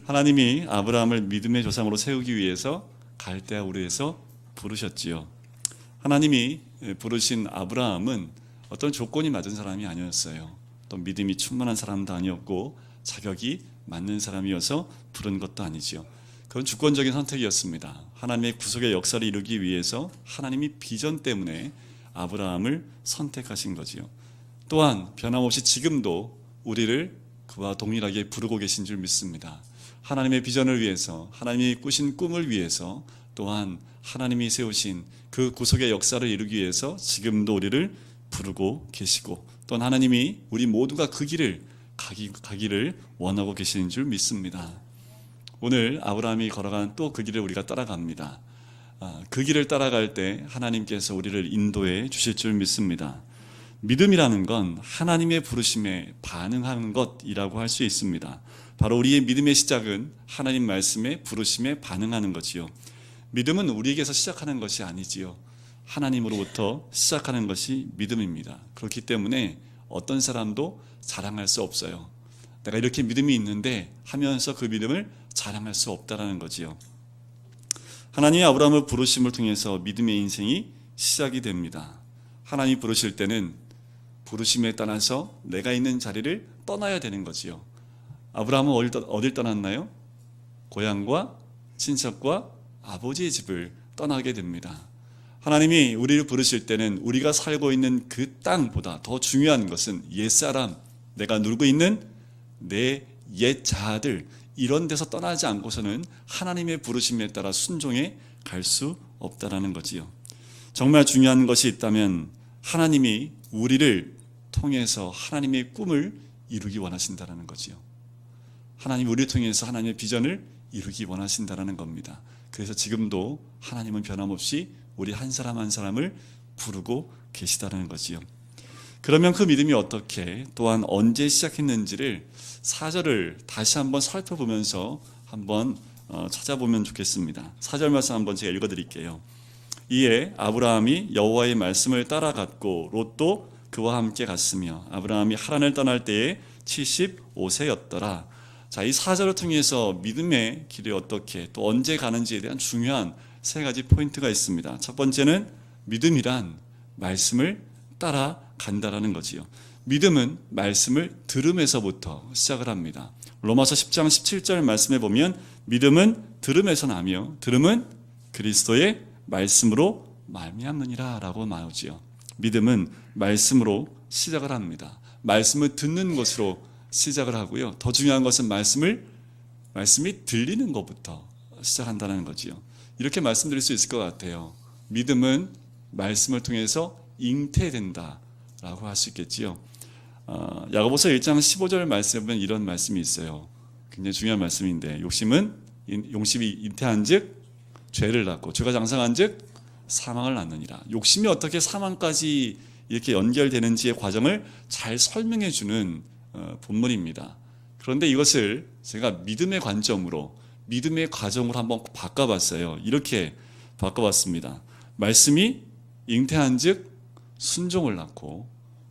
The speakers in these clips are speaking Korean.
하나님이 아브라함을 믿음의 조상으로 세우기 위해서 갈대아 우르에서 부르셨지요. 하나님이 부르신 아브라함은 어떤 조건이 맞은 사람이 아니었어요. 또 믿음이 충만한 사람도 아니었고 자격이 맞는 사람이어서 부른 것도 아니지요. 그런 주권적인 선택이었습니다. 하나님의 구속의 역사를 이루기 위해서 하나님이 비전 때문에 아브라함을 선택하신 거지요. 또한 변함없이 지금도 우리를 그와 동일하게 부르고 계신 줄 믿습니다. 하나님의 비전을 위해서, 하나님이 꾸신 꿈을 위해서, 또한 하나님이 세우신 그 구속의 역사를 이루기 위해서 지금도 우리를 부르고 계시고, 또한 하나님이 우리 모두가 그 길을 가기를 원하고 계시는 줄 믿습니다. 오늘 아브라함이 걸어간 또 그 길을 우리가 따라갑니다. 그 길을 따라갈 때 하나님께서 우리를 인도해 주실 줄 믿습니다. 믿음이라는 건 하나님의 부르심에 반응하는 것이라고 할 수 있습니다. 바로 우리의 믿음의 시작은 하나님 말씀에 부르심에 반응하는 거지요. 믿음은 우리에게서 시작하는 것이 아니지요. 하나님으로부터 시작하는 것이 믿음입니다. 그렇기 때문에 어떤 사람도 자랑할 수 없어요. 내가 이렇게 믿음이 있는데 하면서 그 믿음을 자랑할 수 없다는 거지요. 하나님이 아브라함을 부르심을 통해서 믿음의 인생이 시작이 됩니다. 하나님이 부르실 때는 부르심에 따라서 내가 있는 자리를 떠나야 되는 거지요. 아브라함은 어딜 떠났나요? 고향과 친척과 아버지의 집을 떠나게 됩니다. 하나님이 우리를 부르실 때는 우리가 살고 있는 그 땅보다 더 중요한 것은 옛사람, 내가 누리고 있는 내 옛 자아들, 이런 데서 떠나지 않고서는 하나님의 부르심에 따라 순종해 갈 수 없다라는 거지요. 정말 중요한 것이 있다면 하나님이 우리를 통해서 하나님의 꿈을 이루기 원하신다라는 거지요. 하나님이 우리를 통해서 하나님의 비전을 이루기 원하신다라는 겁니다. 그래서 지금도 하나님은 변함없이 우리 한 사람 한 사람을 부르고 계시다는 거지요. 그러면 그 믿음이 어떻게, 또한 언제 시작했는지를 4절을 다시 한번 살펴보면서 한번 찾아보면 좋겠습니다. 4절 말씀 한번 제가 읽어드릴게요. 이에 아브라함이 여호와의 말씀을 따라갔고 롯도 그와 함께 갔으며 아브라함이 하란을 떠날 때에 75세였더라. 자, 이 4절을 통해서 믿음의 길이 어떻게 또 언제 가는지에 대한 중요한 3가지 포인트가 있습니다. 첫 번째는 믿음이란 말씀을 따라간다라는 거지요. 믿음은 말씀을 들음에서부터 시작을 합니다. 로마서 10장 17절 말씀에 보면 믿음은 들음에서 나며 들음은 그리스도의 말씀으로 말미암느니라 라고 나오지요. 믿음은 말씀으로 시작을 합니다. 말씀을 듣는 것으로 시작을 하고요. 더 중요한 것은 말씀이 들리는 것부터 시작한다는 거지요. 이렇게 말씀드릴 수 있을 것 같아요. 믿음은 말씀을 통해서 잉태된다라고 할 수 있겠지요. 야고보서 1장 15절 말씀에 보면 이런 말씀이 있어요. 굉장히 중요한 말씀인데 용심이 잉태한즉 죄를 낳고 죄가 장성한즉 사망을 낳느니라. 욕심이 어떻게 사망까지 이렇게 연결되는지의 과정을 잘 설명해 주는 본문입니다. 그런데 이것을 제가 믿음의 관점으로, 믿음의 과정으로 한번 바꿔봤어요. 이렇게 바꿔봤습니다. 말씀이 잉태한즉 순종을 낳고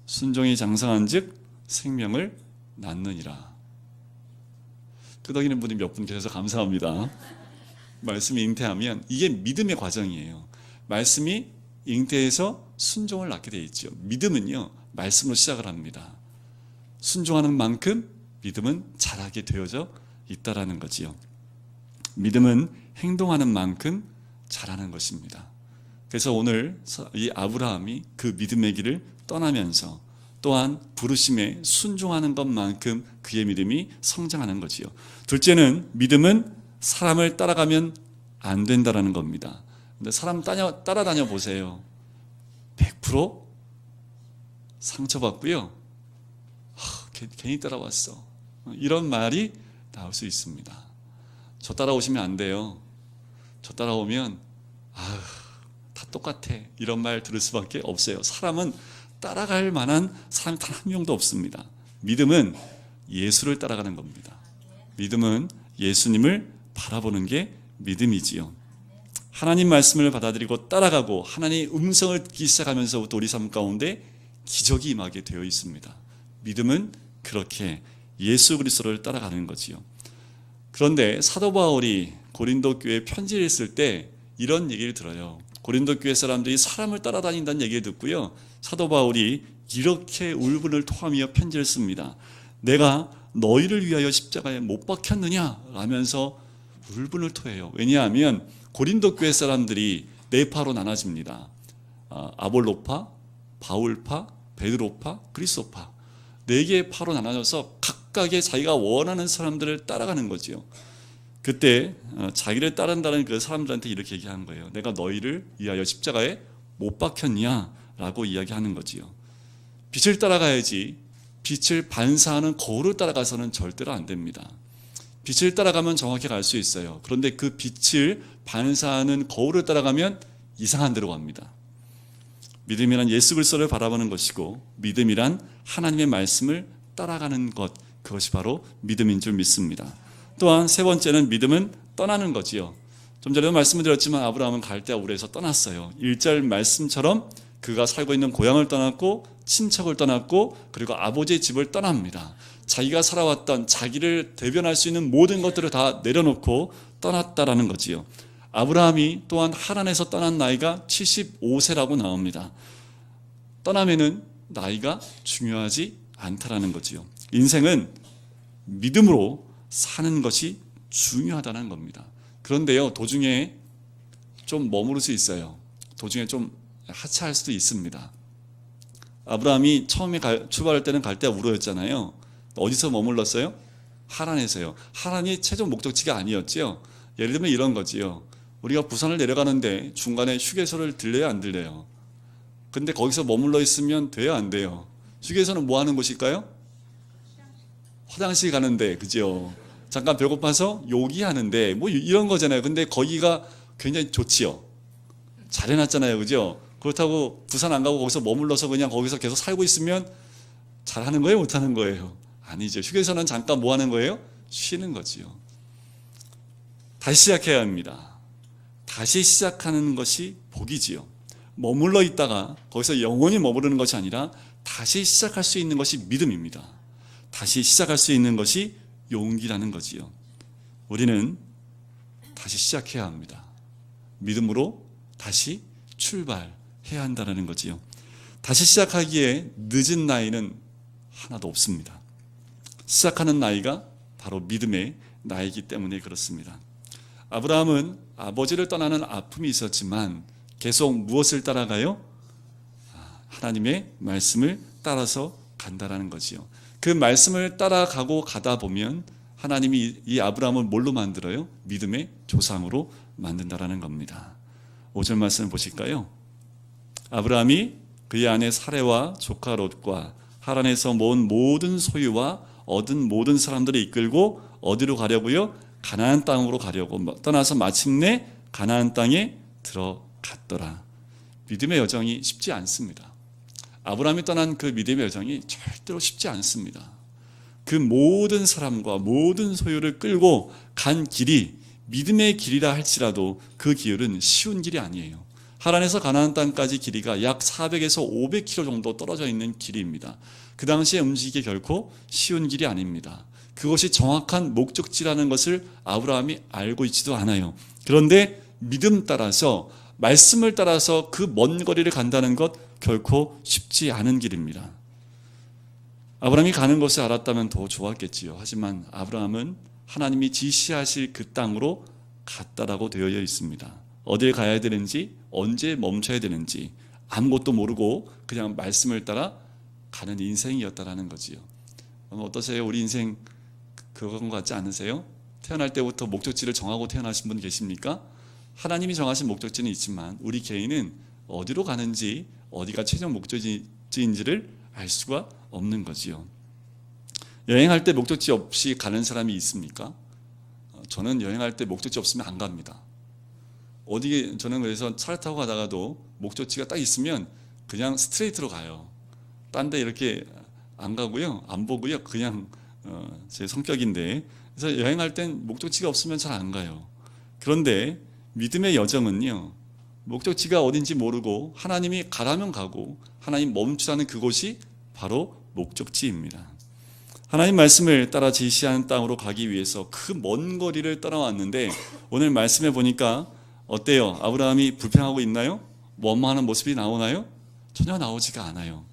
순종이 장성한즉 생명을 낳느니라. 끄덕이는 분이 몇 분 계셔서 감사합니다. 말씀이 잉태하면 이게 믿음의 과정이에요. 말씀이 잉태해서 순종을 낳게 되어 있죠. 믿음은요, 말씀으로 시작을 합니다. 순종하는 만큼 믿음은 자라게 되어져 있다라는 거지요. 믿음은 행동하는 만큼 자라는 것입니다. 그래서 오늘 이 아브라함이 그 믿음의 길을 떠나면서 또한 부르심에 순종하는 것만큼 그의 믿음이 성장하는 거지요. 둘째는 믿음은 사람을 따라가면 안 된다라는 겁니다. 근데 사람 따라다녀 보세요. 100% 상처받고요. 괜히 따라왔어. 이런 말이 나올 수 있습니다. 저 따라오시면 안 돼요. 저 따라오면 다 똑같아. 이런 말 들을 수밖에 없어요. 사람은 따라갈 만한 사람이 단 한 명도 없습니다. 믿음은 예수를 따라가는 겁니다. 믿음은 예수님을 바라보는 게 믿음이지요. 하나님 말씀을 받아들이고 따라가고 하나님의 음성을 듣기 시작하면서부터 우리 삶 가운데 기적이 임하게 되어 있습니다. 믿음은 그렇게 예수 그리스도를 따라가는 거지요. 그런데 사도 바울이 고린도 교회에 편지를 쓸 때 이런 얘기를 들어요. 고린도 교회 사람들이 사람을 따라다닌다는 얘기를 듣고요, 사도 바울이 이렇게 울분을 토하며 편지를 씁니다. 내가 너희를 위하여 십자가에 못 박혔느냐 라면서 울분을 토해요. 왜냐하면 고린도 교회 사람들이 네 파로 나눠집니다. 아볼로파, 바울파, 베드로파, 그리스도파, 네 개의 파로 나눠져서 각각의 자기가 원하는 사람들을 따라가는 거죠. 그때 자기를 따른다는 그 사람들한테 이렇게 얘기하는 거예요. 내가 너희를 위하여 십자가에 못 박혔냐라고 이야기하는 거지요. 빛을 따라가야지 빛을 반사하는 거울을 따라가서는 절대로 안 됩니다. 빛을 따라가면 정확히 갈 수 있어요. 그런데 그 빛을 반사하는 거울을 따라가면 이상한 데로 갑니다. 믿음이란 예수 그리스도를 바라보는 것이고, 믿음이란 하나님의 말씀을 따라가는 것, 그것이 바로 믿음인 줄 믿습니다. 또한 세 번째는 믿음은 떠나는 거지요. 좀 전에도 말씀을 드렸지만 아브라함은 갈대아 우르에서 떠났어요. 1절 말씀처럼 그가 살고 있는 고향을 떠났고 친척을 떠났고 그리고 아버지의 집을 떠납니다. 자기가 살아왔던, 자기를 대변할 수 있는 모든 것들을 다 내려놓고 떠났다라는 거지요. 아브라함이 또한 하란에서 떠난 나이가 75세라고 나옵니다. 떠나면은 나이가 중요하지 않다라는 거지요. 인생은 믿음으로 사는 것이 중요하다는 겁니다. 그런데요, 도중에 좀 머무를 수 있어요. 도중에 좀 하차할 수도 있습니다. 아브라함이 처음에 출발할 때는 갈대아 우르였잖아요. 어디서 머물렀어요? 하란에서요. 하란이 최종 목적지가 아니었지요. 예를 들면 이런 거지요. 우리가 부산을 내려가는데 중간에 휴게소를 들려요, 안 들려요? 근데 거기서 머물러 있으면 돼요, 안 돼요? 휴게소는 뭐 하는 곳일까요? 화장실 가는데, 그죠? 잠깐 배고파서 요기하는데, 뭐 이런 거잖아요. 근데 거기가 굉장히 좋지요. 잘 해놨잖아요, 그죠? 그렇다고 부산 안 가고 거기서 머물러서 그냥 거기서 계속 살고 있으면 잘하는 거예요, 못하는 거예요? 아니죠. 휴게소는 잠깐 뭐 하는 거예요? 쉬는 거지요. 다시 시작해야 합니다. 다시 시작하는 것이 복이지요. 머물러 있다가 거기서 영원히 머무르는 것이 아니라 다시 시작할 수 있는 것이 믿음입니다. 다시 시작할 수 있는 것이 용기라는 거지요. 우리는 다시 시작해야 합니다. 믿음으로 다시 출발해야 한다는 거지요. 다시 시작하기에 늦은 나이는 하나도 없습니다. 시작하는 나이가 바로 믿음의 나이기 때문에 그렇습니다. 아브라함은 아버지를 떠나는 아픔이 있었지만 계속 무엇을 따라가요? 하나님의 말씀을 따라서 간다라는 거지요. 그 말씀을 따라가고 가다 보면 하나님이 이 아브라함을 뭘로 만들어요? 믿음의 조상으로 만든다라는 겁니다. 5절 말씀을 보실까요? 아브라함이 그의 아내 사레와 조카 롯과 하란에서 모은 모든 소유와 얻은 모든 사람들을 이끌고 어디로 가려고요? 가나안 땅으로 가려고 떠나서 마침내 가나안 땅에 들어갔더라. 믿음의 여정이 쉽지 않습니다. 아브라함이 떠난 그 믿음의 여정이 절대로 쉽지 않습니다. 그 모든 사람과 모든 소유를 끌고 간 길이 믿음의 길이라 할지라도 그 길은 쉬운 길이 아니에요. 하란에서 가나안 땅까지 길이가 약 400에서 500km 정도 떨어져 있는 길입니다. 그 당시에 움직이기 결코 쉬운 길이 아닙니다. 그것이 정확한 목적지라는 것을 아브라함이 알고 있지도 않아요. 그런데 믿음 따라서, 말씀을 따라서 그 먼 거리를 간다는 것 결코 쉽지 않은 길입니다. 아브라함이 가는 것을 알았다면 더 좋았겠지요. 하지만 아브라함은 하나님이 지시하실 그 땅으로 갔다라고 되어 있습니다. 어딜 가야 되는지, 언제 멈춰야 되는지 아무것도 모르고 그냥 말씀을 따라 가는 인생이었다라는 거지요. 어떠세요? 우리 인생 그런 것 같지 않으세요? 태어날 때부터 목적지를 정하고 태어나신 분 계십니까? 하나님이 정하신 목적지는 있지만 우리 개인은 어디로 가는지, 어디가 최종 목적지인지를 알 수가 없는 거지요. 여행할 때 목적지 없이 가는 사람이 있습니까? 저는 여행할 때 목적지 없으면 안 갑니다. 저는 그래서 차를 타고 가다가도 목적지가 딱 있으면 그냥 스트레이트로 가요. 딴 데 이렇게 안 가고요, 안 보고요. 그냥 제 성격인데, 그래서 여행할 땐 목적지가 없으면 잘 안 가요. 그런데 믿음의 여정은요, 목적지가 어딘지 모르고 하나님이 가라면 가고 하나님 멈추라는 그곳이 바로 목적지입니다. 하나님 말씀을 따라 지시하는 땅으로 가기 위해서 그 먼 거리를 떠나왔는데 오늘 말씀해 보니까 어때요? 아브라함이 불평하고 있나요? 원망하는 모습이 나오나요? 전혀 나오지가 않아요.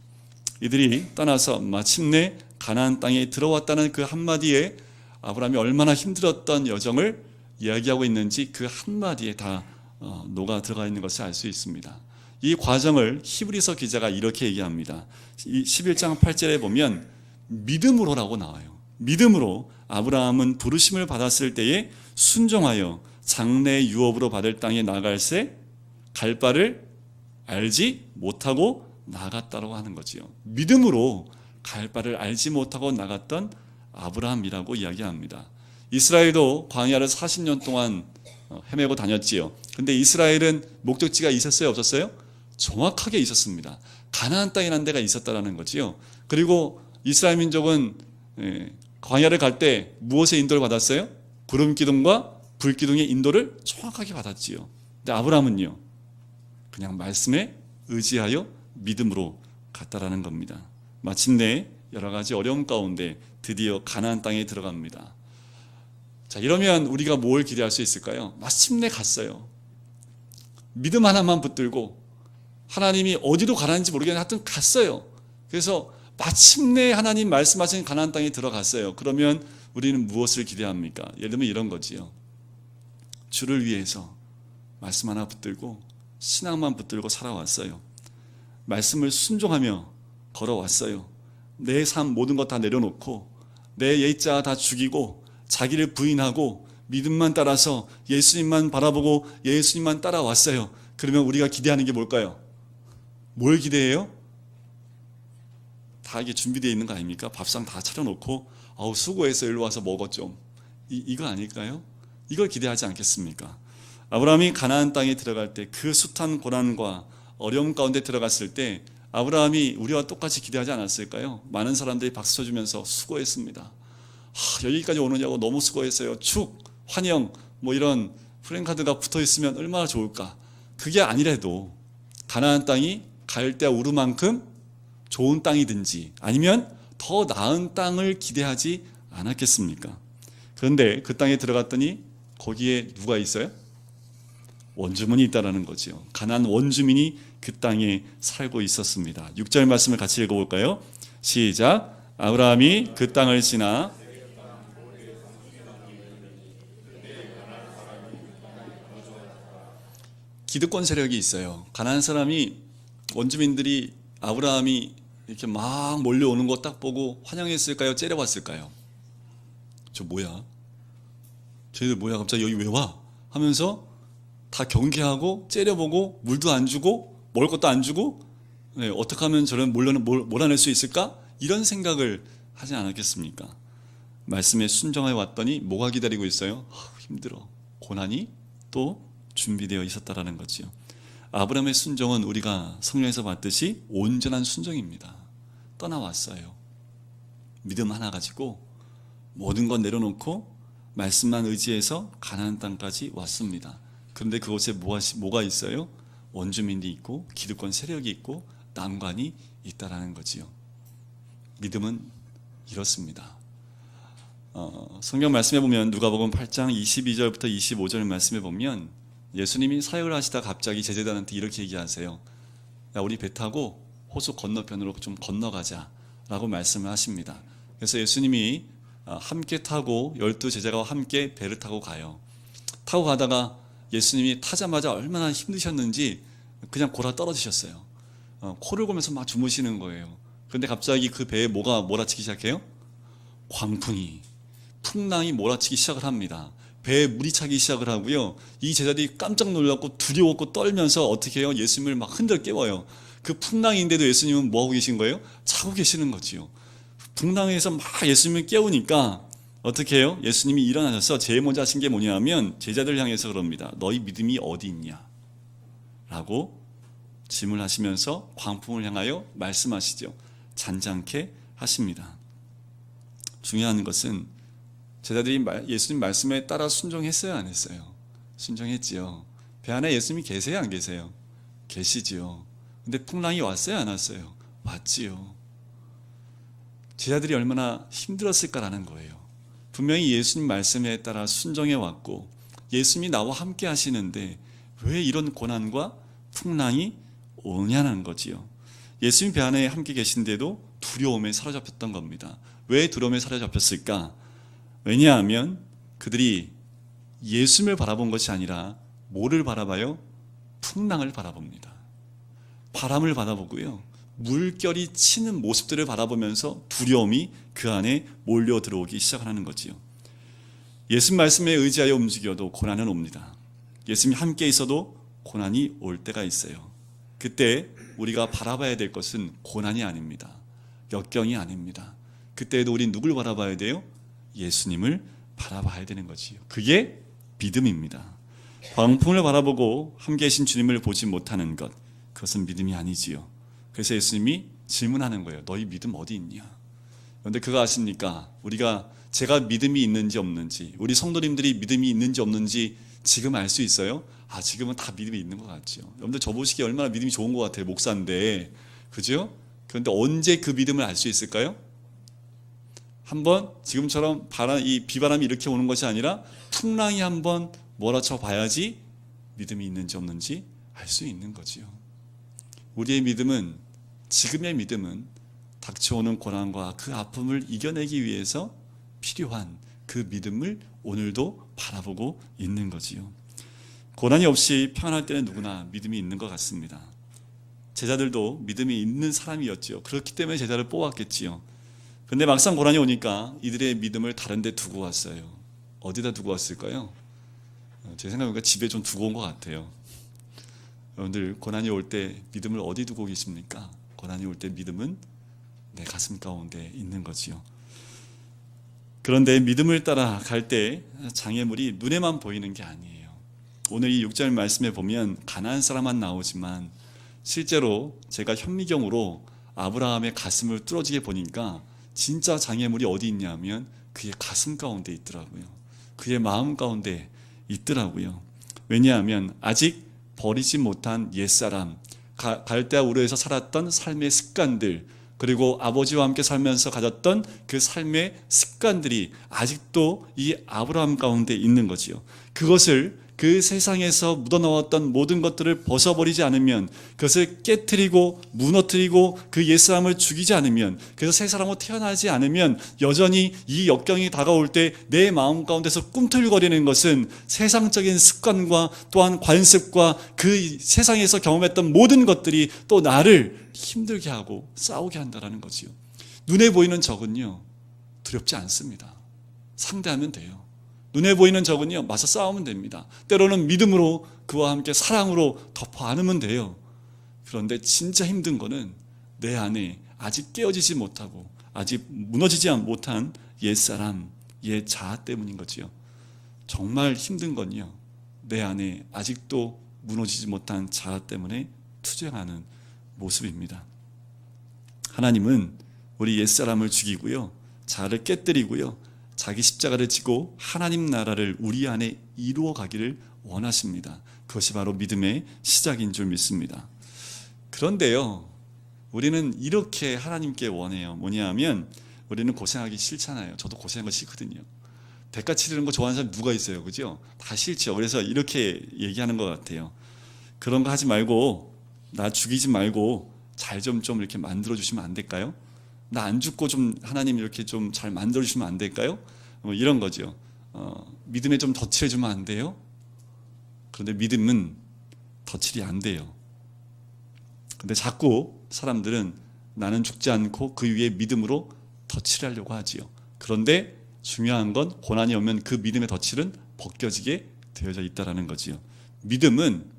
이들이 떠나서 마침내 가나안 땅에 들어왔다는 그 한마디에 아브라함이 얼마나 힘들었던 여정을 이야기하고 있는지 그 한마디에 다 녹아 들어가 있는 것을 알 수 있습니다. 이 과정을 히브리서 기자가 이렇게 얘기합니다. 11장 8절에 보면 믿음으로라고 나와요. 믿음으로 아브라함은 부르심을 받았을 때에 순종하여 장래 유업으로 받을 땅에 나갈새 갈 바를 알지 못하고 나갔다고 하는 거지요. 믿음으로 갈 바를 알지 못하고 나갔던 아브라함이라고 이야기합니다. 이스라엘도 광야를 40년 동안 헤매고 다녔지요. 근데 이스라엘은 목적지가 있었어요, 없었어요? 정확하게 있었습니다. 가나안 땅이라는 데가 있었다라는 거지요. 그리고 이스라엘 민족은 광야를 갈 때 무엇의 인도를 받았어요? 구름 기둥과 불 기둥의 인도를 정확하게 받았지요. 근데 아브라함은요, 그냥 말씀에 의지하여 믿음으로 갔다라는 겁니다. 마침내 여러 가지 어려움 가운데 드디어 가나안 땅에 들어갑니다. 자, 이러면 우리가 뭘 기대할 수 있을까요? 마침내 갔어요. 믿음 하나만 붙들고 하나님이 어디로 가라는지 모르겠는데 하여튼 갔어요. 그래서 마침내 하나님 말씀하신 가나안 땅에 들어갔어요. 그러면 우리는 무엇을 기대합니까? 예를 들면 이런 거지요. 주를 위해서 말씀 하나 붙들고 신앙만 붙들고 살아왔어요. 말씀을 순종하며 걸어왔어요. 내 삶 모든 것 다 내려놓고 내 옛자 다 죽이고 자기를 부인하고 믿음만 따라서 예수님만 바라보고 예수님만 따라왔어요. 그러면 우리가 기대하는 게 뭘까요? 뭘 기대해요? 다 이게 준비되어 있는 거 아닙니까? 밥상 다 차려놓고 수고해서 일로 와서 먹어 좀. 이거 아닐까요? 이걸 기대하지 않겠습니까? 아브라함이 가나안 땅에 들어갈 때 그 숱한 고난과 어려움 가운데 들어갔을 때 아브라함이 우리와 똑같이 기대하지 않았을까요? 많은 사람들이 박수 쳐주면서 수고했습니다. 여기까지 오느냐고 너무 수고했어요. 축, 환영, 이런 프랭카드가 붙어있으면 얼마나 좋을까. 그게 아니래도 가나안 땅이 갈대아 우르만큼 좋은 땅이든지 아니면 더 나은 땅을 기대하지 않았겠습니까? 그런데 그 땅에 들어갔더니 거기에 누가 있어요? 원주민이 있다라는 거죠. 가나안 원주민이 그 땅에 살고 있었습니다. 6절 말씀을 같이 읽어볼까요? 시작. 아브라함이 그 땅을 지나 기득권 세력이 있어요. 가나안 사람이 원주민들이 아브라함이 이렇게 막 몰려오는 거 딱 보고 환영했을까요? 째려봤을까요? 저 뭐야? 쟤들 뭐야? 갑자기 여기 왜 와? 하면서 다 경계하고 째려보고 물도 안 주고 먹을 것도 안 주고 어떻게 하면 저런 몰아낼 수 있을까? 이런 생각을 하지 않았겠습니까? 말씀에 순종해 왔더니 뭐가 기다리고 있어요? 힘들어. 고난이 또 준비되어 있었다라는 거지요. 아브라함의 순종은 우리가 성경에서 봤듯이 온전한 순종입니다. 떠나왔어요. 믿음 하나 가지고 모든 건 내려놓고 말씀만 의지해서 가나안 땅까지 왔습니다. 그런데 그곳에 뭐가 있어요? 원주민이 있고 기득권 세력이 있고 난관이 있다라는 거지요. 믿음은 이렇습니다. 성경 말씀해 보면 누가복음 8장 22절부터 25절 말씀해 보면 예수님이 사역을 하시다 갑자기 제자들한테 이렇게 얘기하세요. 야, 우리 배 타고 호수 건너편으로 좀 건너가자 라고 말씀을 하십니다. 그래서 예수님이 함께 타고 12제자가 함께 배를 타고 가요. 타고 가다가 예수님이 타자마자 얼마나 힘드셨는지 그냥 골아 떨어지셨어요. 코를 골면서 막 주무시는 거예요. 그런데 갑자기 그 배에 뭐가 몰아치기 시작해요? 광풍이, 풍랑이 몰아치기 시작을 합니다. 배에 물이 차기 시작을 하고요. 이 제자들이 깜짝 놀랐고 두려웠고 떨면서 어떻게 해요? 예수님을 막 흔들어 깨워요. 그 풍랑인데도 예수님은 뭐하고 계신 거예요? 자고 계시는 거지요. 풍랑에서 막 예수님을 깨우니까 어떻게 해요? 예수님이 일어나셔서 제일 먼저 하신 게 뭐냐면 제자들 향해서 그럽니다. 너희 믿음이 어디 있냐? 라고 질문하시면서 광풍을 향하여 말씀하시죠. 잔잔케 하십니다. 중요한 것은 제자들이 예수님 말씀에 따라 순종했어요, 안 했어요? 순종했지요. 배 안에 예수님이 계세요, 안 계세요? 계시지요. 근데 풍랑이 왔어요, 안 왔어요? 왔지요. 제자들이 얼마나 힘들었을까라는 거예요. 분명히 예수님 말씀에 따라 순종해 왔고 예수님이 나와 함께 하시는데 왜 이런 고난과 풍랑이 오냐는 거지요. 예수님 배 안에 함께 계신데도 두려움에 사로잡혔던 겁니다. 왜 두려움에 사로잡혔을까? 왜냐하면 그들이 예수님을 바라본 것이 아니라 뭐를 바라봐요? 풍랑을 바라봅니다. 바람을 바라보고요. 물결이 치는 모습들을 바라보면서 두려움이 그 안에 몰려 들어오기 시작하는 거지요. 예수님 말씀에 의지하여 움직여도 고난은 옵니다. 예수님이 함께 있어도 고난이 올 때가 있어요. 그때 우리가 바라봐야 될 것은 고난이 아닙니다. 역경이 아닙니다. 그때에도 우린 누굴 바라봐야 돼요? 예수님을 바라봐야 되는 거지요. 그게 믿음입니다. 광풍을 바라보고 함께 계신 주님을 보지 못하는 것, 그것은 믿음이 아니지요. 그래서 예수님이 질문하는 거예요. 너희 믿음 어디 있냐? 그런데 그거 아십니까? 제가 믿음이 있는지 없는지, 우리 성도님들이 믿음이 있는지 없는지 지금 알 수 있어요? 지금은 다 믿음이 있는 것 같죠. 여러분들 저 보시기에 얼마나 믿음이 좋은 것 같아요. 목사인데, 그죠? 그런데 언제 그 믿음을 알 수 있을까요? 한번 지금처럼 이 비바람이 이렇게 오는 것이 아니라 풍랑이 한번 몰아쳐 봐야지 믿음이 있는지 없는지 알 수 있는 거지요. 우리의 믿음은, 지금의 믿음은 닥쳐오는 고난과 그 아픔을 이겨내기 위해서 필요한 그 믿음을 오늘도 바라보고 있는 거지요. 고난이 없이 평안할 때는 누구나 믿음이 있는 것 같습니다. 제자들도 믿음이 있는 사람이었지요. 그렇기 때문에 제자를 뽑았겠지요. 그런데 막상 고난이 오니까 이들의 믿음을 다른 데 두고 왔어요. 어디다 두고 왔을까요? 제 생각에 집에 좀 두고 온 것 같아요. 여러분들 고난이 올 때 믿음을 어디 두고 계십니까? 고난이 올 때 믿음은 내 가슴 가운데 있는 거지요. 그런데 믿음을 따라 갈 때 장애물이 눈에만 보이는 게 아니에요. 오늘 이 6절 말씀에 보면 가나안 사람만 나오지만 실제로 제가 현미경으로 아브라함의 가슴을 뚫어지게 보니까 진짜 장애물이 어디 있냐면 그의 가슴 가운데 있더라고요. 그의 마음 가운데 있더라고요. 왜냐하면 아직 버리지 못한 옛사람, 갈대아 우르에서 살았던 삶의 습관들, 그리고 아버지와 함께 살면서 가졌던 그 삶의 습관들이 아직도 이 아브라함 가운데 있는 거지요. 그것을, 그 세상에서 묻어나왔던 모든 것들을 벗어버리지 않으면, 그것을 깨트리고 무너뜨리고 그 옛사람을 죽이지 않으면, 그래서 새 사람으로 태어나지 않으면 여전히 이 역경이 다가올 때 내 마음 가운데서 꿈틀거리는 것은 세상적인 습관과 또한 관습과 그 세상에서 경험했던 모든 것들이 또 나를 힘들게 하고 싸우게 한다는 거지요. 눈에 보이는 적은요, 두렵지 않습니다. 상대하면 돼요. 눈에 보이는 적은요, 맞서 싸우면 됩니다. 때로는 믿음으로, 그와 함께 사랑으로 덮어 안으면 돼요. 그런데 진짜 힘든 거는 내 안에 아직 깨어지지 못하고 아직 무너지지 못한 옛사람, 옛 자아 때문인 거지요. 정말 힘든 건요, 내 안에 아직도 무너지지 못한 자아 때문에 투쟁하는 모습입니다. 하나님은 우리 옛사람을 죽이고요, 자아를 깨뜨리고요, 자기 십자가를 지고 하나님 나라를 우리 안에 이루어 가기를 원하십니다. 그것이 바로 믿음의 시작인 줄 믿습니다. 그런데요, 우리는 이렇게 하나님께 원해요. 뭐냐면 우리는 고생하기 싫잖아요. 저도 고생하는 거 싫거든요. 대가 치르는 거 좋아하는 사람 누가 있어요, 그죠? 다 싫죠. 그래서 이렇게 얘기하는 것 같아요. 그런 거 하지 말고, 나 죽이지 말고 잘 좀 이렇게 만들어 주시면 안 될까요? 나 안 죽고 좀 하나님 이렇게 좀 잘 만들어 주시면 안 될까요? 뭐 이런 거죠. 믿음에 좀 덧칠해 주면 안 돼요? 그런데 믿음은 덧칠이 안 돼요. 근데 자꾸 사람들은 나는 죽지 않고 그 위에 믿음으로 덧칠하려고 하지요. 그런데 중요한 건 고난이 오면 그 믿음의 덧칠은 벗겨지게 되어져 있다는 거지요. 믿음은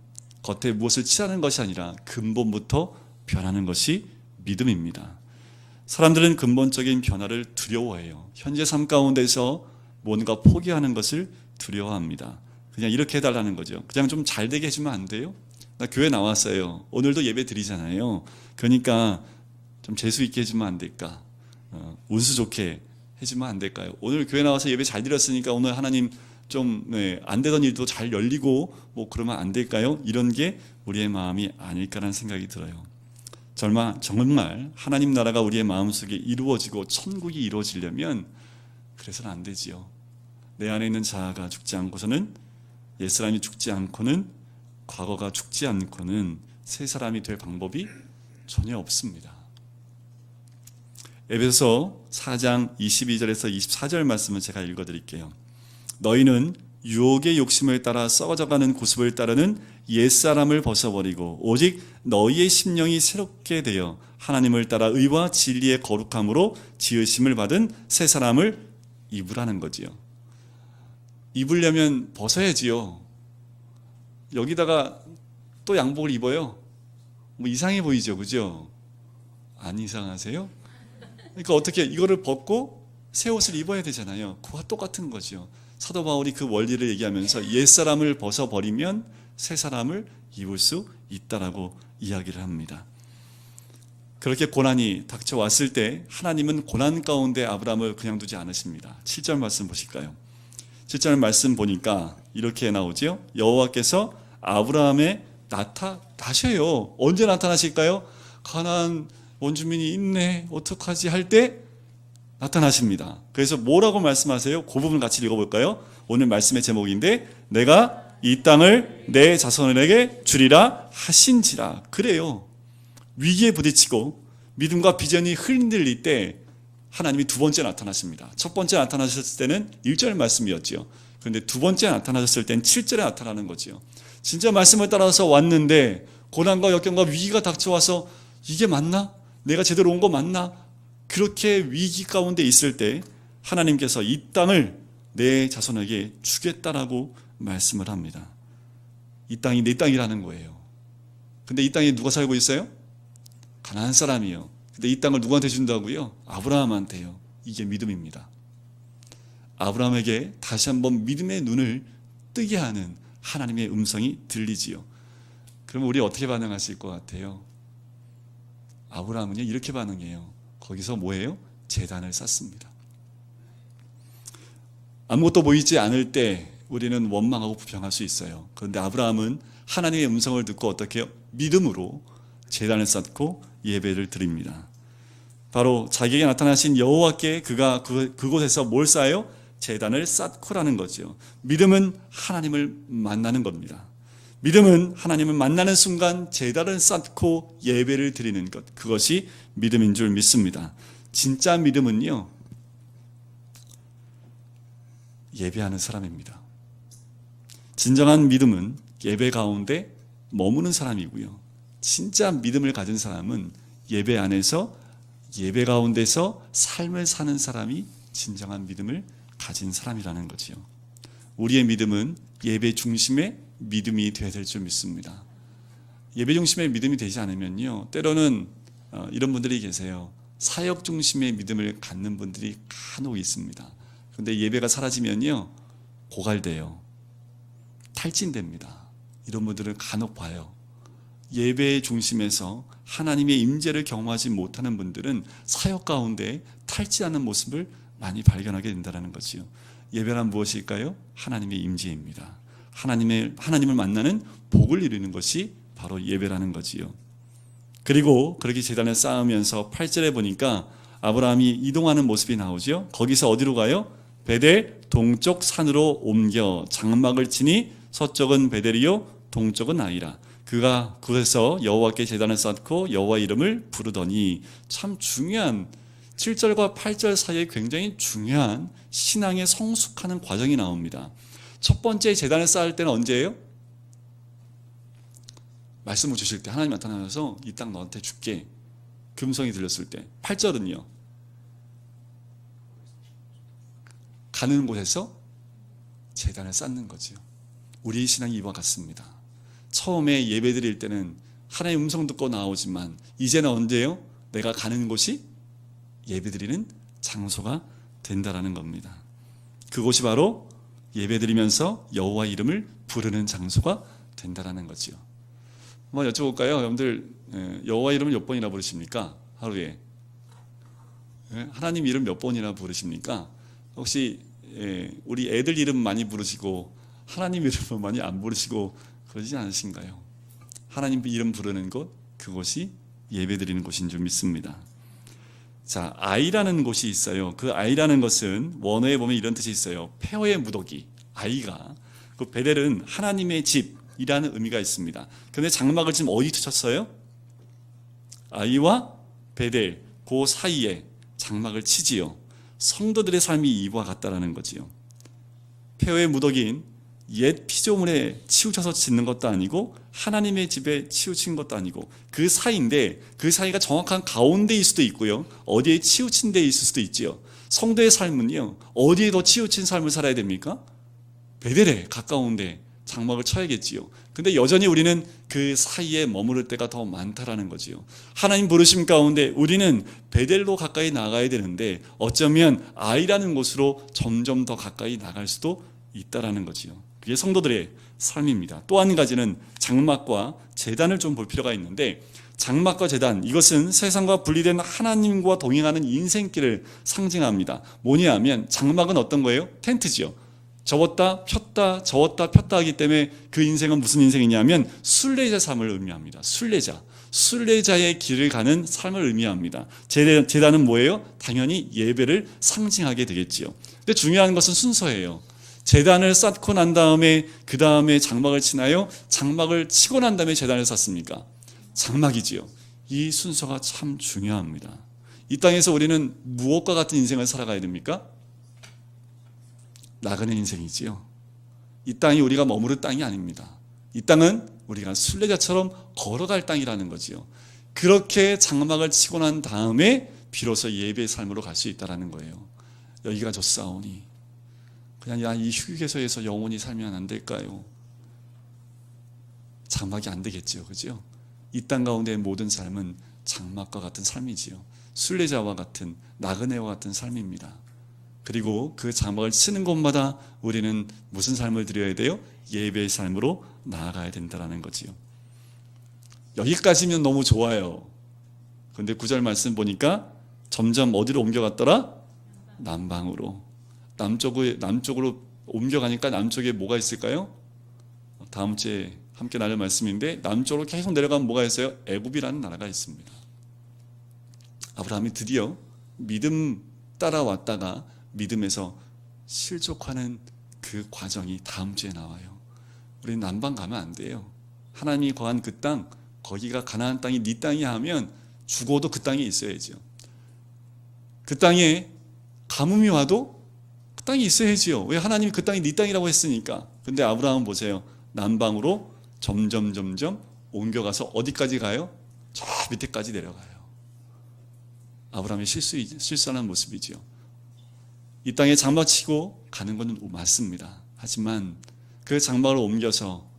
겉에 무엇을 칠하는 것이 아니라 근본부터 변하는 것이 믿음입니다. 사람들은 근본적인 변화를 두려워해요. 현재 삶 가운데서 뭔가 포기하는 것을 두려워합니다. 그냥 이렇게 해달라는 거죠. 그냥 좀 잘 되게 해주면 안 돼요? 나 교회 나왔어요. 오늘도 예배 드리잖아요. 그러니까 좀 재수 있게 해주면 안 될까? 운수 좋게 해주면 안 될까요? 오늘 교회 나와서 예배 잘 드렸으니까 오늘 하나님 좀 안 되던 일도 잘 열리고 뭐 그러면 안 될까요? 이런 게 우리의 마음이 아닐까라는 생각이 들어요. 정말 하나님 나라가 우리의 마음속에 이루어지고 천국이 이루어지려면 그래서는 안 되지요. 내 안에 있는 자아가 죽지 않고서는, 옛사람이 죽지 않고는, 과거가 죽지 않고는 새 사람이 될 방법이 전혀 없습니다. 에베소서 4장 22절에서 24절 말씀을 제가 읽어드릴게요. 너희는 유혹의 욕심을 따라 썩어져가는 구습을 따르는 옛사람을 벗어버리고 오직 너희의 심령이 새롭게 되어 하나님을 따라 의와 진리의 거룩함으로 지으심을 받은 새 사람을 입으라는 거지요. 입으려면 벗어야지요. 여기다가 또 양복을 입어요. 뭐 이상해 보이죠, 그죠? 안 이상하세요? 그러니까 어떻게 이거를 벗고 새 옷을 입어야 되잖아요. 그와 똑같은 거죠. 사도 바울이 그 원리를 얘기하면서 옛사람을 벗어버리면 새 사람을 입을 수 있다라고 이야기를 합니다. 그렇게 고난이 닥쳐왔을 때 하나님은 고난 가운데 아브라함을 그냥 두지 않으십니다. 7절 말씀 보실까요? 7절 말씀 보니까 이렇게 나오죠. 여호와께서 아브라함에 나타나셔요. 언제 나타나실까요? 가나안 원주민이 있네, 어떡하지 할 때 나타나십니다. 그래서 뭐라고 말씀하세요? 그 부분 같이 읽어볼까요? 오늘 말씀의 제목인데, 내가 이 땅을 내 자손에게 주리라 하신지라. 그래요. 위기에 부딪히고 믿음과 비전이 흔들릴 때 하나님이 두 번째 나타나십니다. 첫 번째 나타나셨을 때는 1절 말씀이었죠. 그런데 두 번째 나타나셨을 때는 7절에 나타나는 거죠. 진짜 말씀을 따라서 왔는데 고난과 역경과 위기가 닥쳐와서 이게 맞나? 내가 제대로 온 거 맞나? 그렇게 위기 가운데 있을 때 하나님께서 이 땅을 내 자손에게 주겠다라고 말씀을 합니다. 이 땅이 내 땅이라는 거예요. 근데 이 땅에 누가 살고 있어요? 가나안 사람이요. 근데 이 땅을 누구한테 준다고요? 아브라함한테요. 이게 믿음입니다. 아브라함에게 다시 한번 믿음의 눈을 뜨게 하는 하나님의 음성이 들리지요. 그럼 우리 어떻게 반응하실 것 같아요? 아브라함은요, 이렇게 반응해요. 거기서 뭐예요? 제단을 쌓습니다. 아무것도 보이지 않을 때 우리는 원망하고 불평할 수 있어요. 그런데 아브라함은 하나님의 음성을 듣고 어떻게 해요? 믿음으로 제단을 쌓고 예배를 드립니다. 바로 자기에게 나타나신 여호와께 그가 그곳에서 뭘 쌓아요? 제단을 쌓고라는 거죠. 믿음은 하나님을 만나는 겁니다. 믿음은 하나님을 만나는 순간 제단을 쌓고 예배를 드리는 것, 그것이 믿음인 줄 믿습니다. 진짜 믿음은요, 예배하는 사람입니다. 진정한 믿음은 예배 가운데 머무는 사람이고요. 진짜 믿음을 가진 사람은 예배 안에서, 예배 가운데서 삶을 사는 사람이 진정한 믿음을 가진 사람이라는 거지요. 우리의 믿음은 예배 중심의 믿음이 되어야 될 줄 믿습니다. 예배 중심의 믿음이 되지 않으면요, 때로는 이런 분들이 계세요. 사역 중심의 믿음을 갖는 분들이 간혹 있습니다. 그런데 예배가 사라지면요, 고갈돼요. 탈진됩니다. 이런 분들을 간혹 봐요. 예배 중심에서 하나님의 임재를 경험하지 못하는 분들은 사역 가운데 탈진하는 모습을 많이 발견하게 된다는 거지요. 예배란 무엇일까요? 하나님의 임재입니다. 하나님을 만나는 복을 이루는 것이 바로 예배라는 거지요. 그리고 그렇게 제단을 쌓으면서 8절에 보니까 아브라함이 이동하는 모습이 나오죠. 거기서 어디로 가요? 베델 동쪽 산으로 옮겨 장막을 치니 서쪽은 베델이요 동쪽은 아이라. 그가 그래서 여호와께 제단을 쌓고 여호와 이름을 부르더니, 참 중요한 7절과 8절 사이에 굉장히 중요한 신앙의 성숙하는 과정이 나옵니다. 첫 번째 제단을 쌓을 때는 언제예요? 말씀을 주실 때 하나님 나타나셔서 이 땅 너한테 줄게, 그 음성이 들렸을 때. 8절은요, 가는 곳에서 제단을 쌓는 거죠. 우리의 신앙이 이와 같습니다. 처음에 예배 드릴 때는 하나님의 음성 듣고 나오지만 이제는 언제예요? 내가 가는 곳이 예배 드리는 장소가 된다라는 겁니다. 그곳이 바로 예배 드리면서 여호와 이름을 부르는 장소가 된다라는 거죠. 한번 여쭤볼까요? 여러분들 여호와 이름을 몇 번이나 부르십니까? 하루에? 하나님 이름 몇 번이나 부르십니까? 혹시 우리 애들 이름 많이 부르시고 하나님 이름은 많이 안 부르시고 그러지 않으신가요? 하나님 이름 부르는 곳, 그곳이 예배드리는 곳인 줄 믿습니다. 자, 아이라는 곳이 있어요. 그 아이라는 것은 원어에 보면 이런 뜻이 있어요. 폐허의 무더기, 아이가. 그 베델은 하나님의 집이라는 의미가 있습니다. 그런데 장막을 지금 어디 쳤어요? 아이와 베델, 그 사이에 장막을 치지요. 성도들의 삶이 이와 같다라는 거지요. 폐허의 무더기인 옛 피조물에 치우쳐서 짓는 것도 아니고 하나님의 집에 치우친 것도 아니고 그 사이인데, 그 사이가 정확한 가운데일 수도 있고요, 어디에 치우친 데에 있을 수도 있지요. 성도의 삶은요, 어디에 더 치우친 삶을 살아야 됩니까? 베델에 가까운데 장막을 쳐야겠지요. 근데 여전히 우리는 그 사이에 머무를 때가 더 많다라는 거지요. 하나님 부르심 가운데 우리는 베델로 가까이 나가야 되는데 어쩌면 아이라는 곳으로 점점 더 가까이 나갈 수도 있다라는 거지요. 그게 성도들의 삶입니다. 또 한 가지는 장막과 제단을 좀 볼 필요가 있는데, 장막과 제단, 이것은 세상과 분리된 하나님과 동행하는 인생길을 상징합니다. 뭐냐 하면 장막은 어떤 거예요? 텐트지요. 접었다 폈다 접었다 폈다 하기 때문에 그 인생은 무슨 인생이냐면 순례자 삶을 의미합니다. 순례자의 길을 가는 삶을 의미합니다. 제단은 뭐예요? 당연히 예배를 상징하게 되겠지요. 근데 중요한 것은 순서예요. 제단을 쌓고 난 다음에 그 다음에 장막을 치나요? 장막을 치고 난 다음에 제단을 쌓습니까? 장막이지요. 이 순서가 참 중요합니다. 이 땅에서 우리는 무엇과 같은 인생을 살아가야 됩니까? 나그네 인생이지요. 이 땅이 우리가 머무를 땅이 아닙니다. 이 땅은 우리가 순례자처럼 걸어갈 땅이라는 거지요. 그렇게 장막을 치고 난 다음에 비로소 예배의 삶으로 갈 수 있다는 거예요. 여기가 좋사오니 그냥 이 휴게소에서 영원히 살면 안 될까요? 장막이 안 되겠지요. 그죠? 이 땅 가운데의 모든 삶은 장막과 같은 삶이지요. 순례자와 같은, 나그네와 같은 삶입니다. 그리고 그 장막을 치는 곳마다 우리는 무슨 삶을 드려야 돼요? 예배의 삶으로 나아가야 된다는 거지요. 여기까지면 너무 좋아요. 그런데 9절 말씀 보니까 점점 어디로 옮겨갔더라? 남방으로. 남쪽으로 옮겨가니까 남쪽에 뭐가 있을까요? 다음 주에 함께 나눌 말씀인데, 남쪽으로 계속 내려가면 뭐가 있어요? 애굽이라는 나라가 있습니다. 아브라함이 드디어 믿음 따라왔다가 믿음에서 실족하는 그 과정이 다음 주에 나와요. 우리는 남방 가면 안 돼요. 하나님이 거한 그 땅, 거기가 가나안 땅이 네 땅이야 하면 죽어도 그 땅에 있어야죠. 그 땅에 가뭄이 와도 그 땅이 있어야지요. 왜? 하나님이 그 땅이 네 땅이라고 했으니까. 근데 아브라함은 보세요. 남방으로 점점 옮겨가서 어디까지 가요? 저 밑에까지 내려가요. 아브라함의 실수하는 모습이지요. 이 땅에 장막 치고 가는 것은 맞습니다. 하지만 그 장막을 옮겨서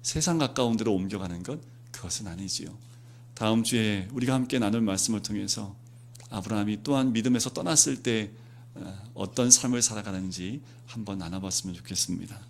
세상 가까운 데로 옮겨가는 것, 그것은 아니지요. 다음 주에 우리가 함께 나눌 말씀을 통해서 아브라함이 또한 믿음에서 떠났을 때 어떤 삶을 살아가는지 한번 나눠봤으면 좋겠습니다.